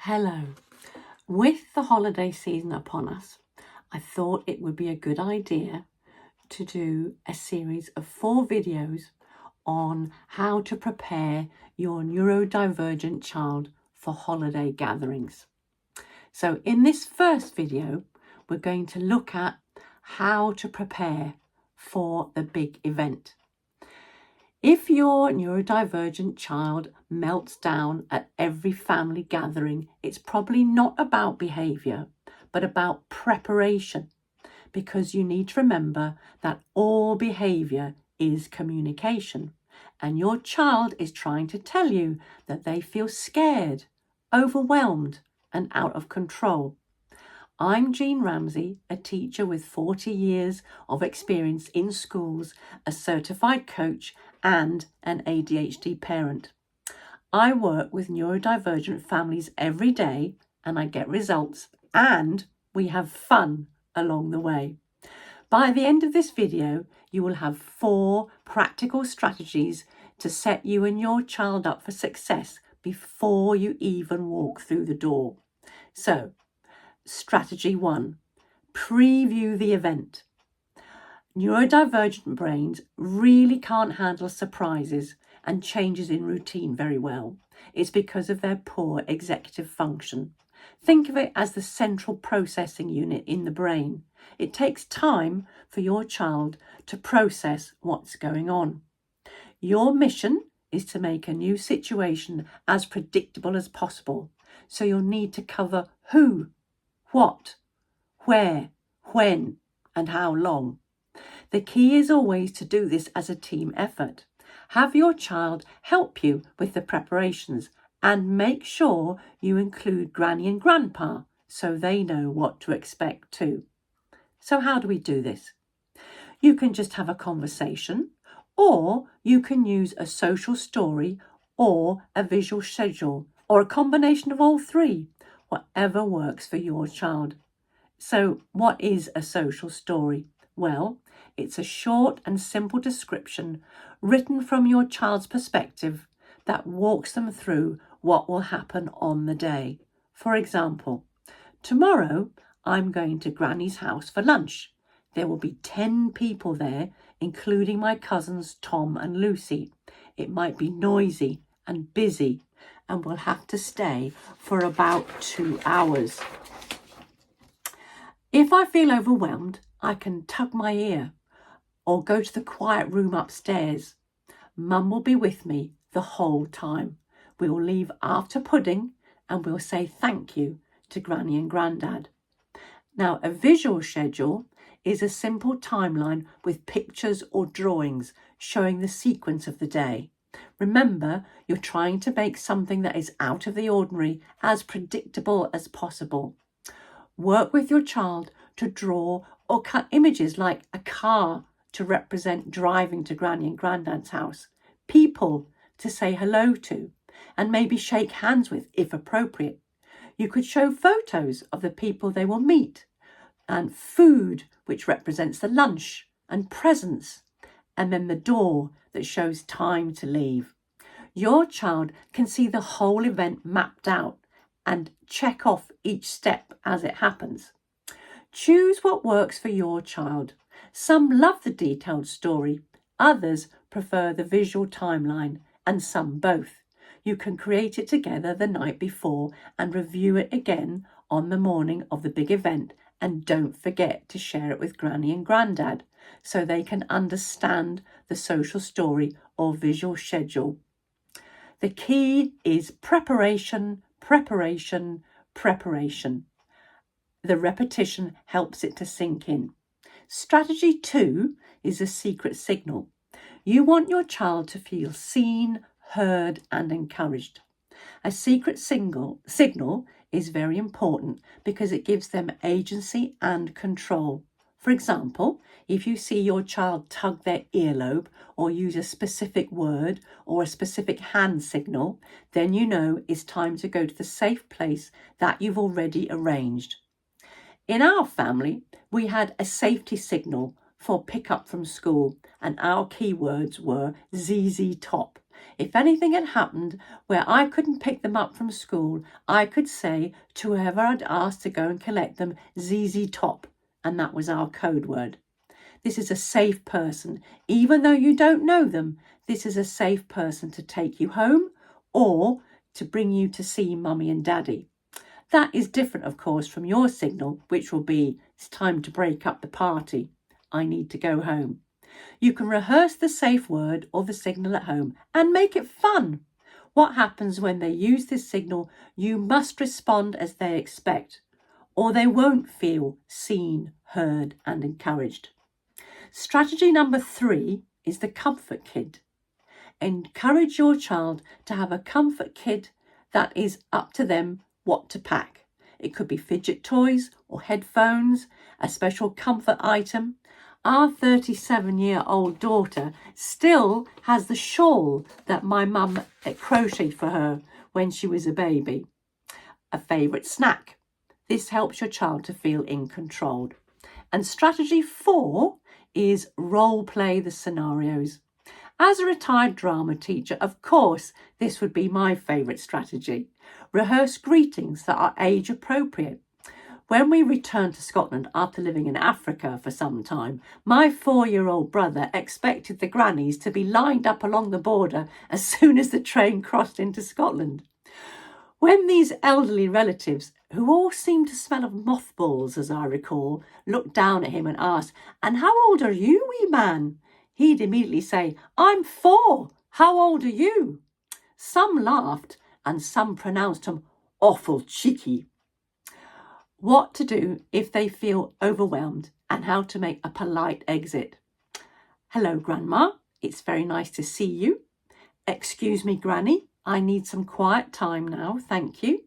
Hello. With the holiday season upon us, I thought it would be a good idea to do a series of 4 videos on how to prepare your neurodivergent child for holiday gatherings. So in this first video, we're going to look at how to prepare for the big event. If your neurodivergent child melts down at every family gathering, it's probably not about behaviour, but about preparation, because you need to remember that all behaviour is communication, and your child is trying to tell you that they feel scared, overwhelmed, and out of control. I'm Jean Ramsey, a teacher with 40 years of experience in schools, a certified coach, and an ADHD parent. I work with neurodivergent families every day, and I get results, and we have fun along the way. By the end of this video, you will have 4 practical strategies to set you and your child up for success before you even walk through the door. So, Strategy 1, preview the event. Neurodivergent brains really can't handle surprises and changes in routine very well. It's because of their poor executive function. Think of it as the central processing unit in the brain. It takes time for your child to process what's going on. Your mission is to make a new situation as predictable as possible. So you'll need to cover who, what, where, when, and how long. The key is always to do this as a team effort. Have your child help you with the preparations and make sure you include Granny and Grandpa so they know what to expect too. So how do we do this? You can just have a conversation, or you can use a social story or a visual schedule, or a combination of all 3. Whatever works for your child. So what is a social story? Well, it's a short and simple description written from your child's perspective that walks them through what will happen on the day. For example, tomorrow I'm going to Granny's house for lunch. There will be 10 people there, including my cousins Tom and Lucy. It might be noisy and busy, and we'll have to stay for about 2 hours. If I feel overwhelmed, I can tug my ear or go to the quiet room upstairs. Mum will be with me the whole time. We'll leave after pudding and we'll say thank you to Granny and Grandad. Now, a visual schedule is a simple timeline with pictures or drawings showing the sequence of the day. Remember, you're trying to make something that is out of the ordinary as predictable as possible. Work with your child to draw or cut images like a car to represent driving to Granny and Grandad's house, people to say hello to, and maybe shake hands with if appropriate. You could show photos of the people they will meet, and food, which represents the lunch, and presents, and then the door that shows time to leave. Your child can see the whole event mapped out and check off each step as it happens. Choose what works for your child. Some love the detailed story, others prefer the visual timeline, and some both. You can create it together the night before and review it again on the morning of the big event, and don't forget to share it with Granny and Grandad so they can understand the social story or visual schedule. The key is preparation, preparation, preparation. The repetition helps it to sink in. Strategy 2 is a secret signal. You want your child to feel seen, heard, and encouraged. A secret signal is very important because it gives them agency and control. For example, if you see your child tug their earlobe or use a specific word or a specific hand signal, then you know it's time to go to the safe place that you've already arranged. In our family, we had a safety signal for pick up from school, and our keywords were ZZ Top. If anything had happened where I couldn't pick them up from school, I could say to whoever I'd asked to go and collect them, ZZ Top, and that was our code word. This is a safe person. Even though you don't know them, this is a safe person to take you home or to bring you to see mummy and daddy. That is different, of course, from your signal, which will be, it's time to break up the party. I need to go home. You can rehearse the safe word or the signal at home and make it fun. What happens when they use this signal? You must respond as they expect, or they won't feel seen, heard, and encouraged. Strategy number 3 is the comfort kit. Encourage your child to have a comfort kit that is up to them what to pack. It could be fidget toys or headphones, a special comfort item. Our 37-year-old daughter still has the shawl that my mum crocheted for her when she was a baby. A favourite snack. This helps your child to feel in control. And strategy 4 is role play the scenarios. As a retired drama teacher, of course, this would be my favourite strategy. Rehearse greetings that are age appropriate. When we returned to Scotland after living in Africa for some time, my 4-year-old brother expected the grannies to be lined up along the border as soon as the train crossed into Scotland. When these elderly relatives, who all seemed to smell of mothballs as I recall, looked down at him and asked, "And how old are you, wee man?" he'd immediately say, "I'm 4. How old are you?" Some laughed and some pronounced him awful cheeky. What to do if they feel overwhelmed and how to make a polite exit. "Hello, Grandma. It's very nice to see you." "Excuse me, Granny. I need some quiet time now, thank you."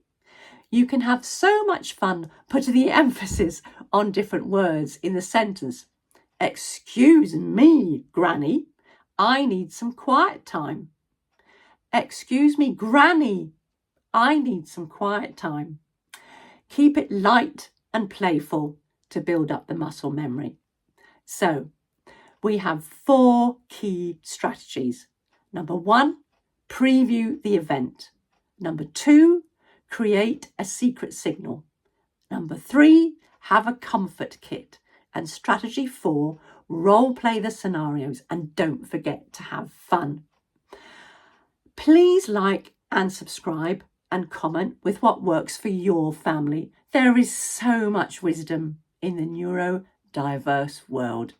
You can have so much fun putting the emphasis on different words in the sentence. "Excuse me, Granny. I need some quiet time." "Excuse me, Granny. I need some quiet time." Keep it light and playful to build up the muscle memory. So we have 4 key strategies. Number 1, preview the event. Number 2, create a secret signal. Number 3, have a comfort kit. And strategy 4, role play the scenarios and don't forget to have fun. Please like and subscribe and comment with what works for your family. There is so much wisdom in the neurodiverse world.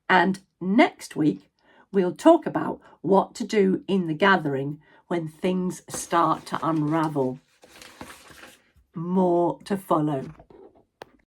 And next week, we'll talk about what to do in the gathering when things start to unravel. More to follow.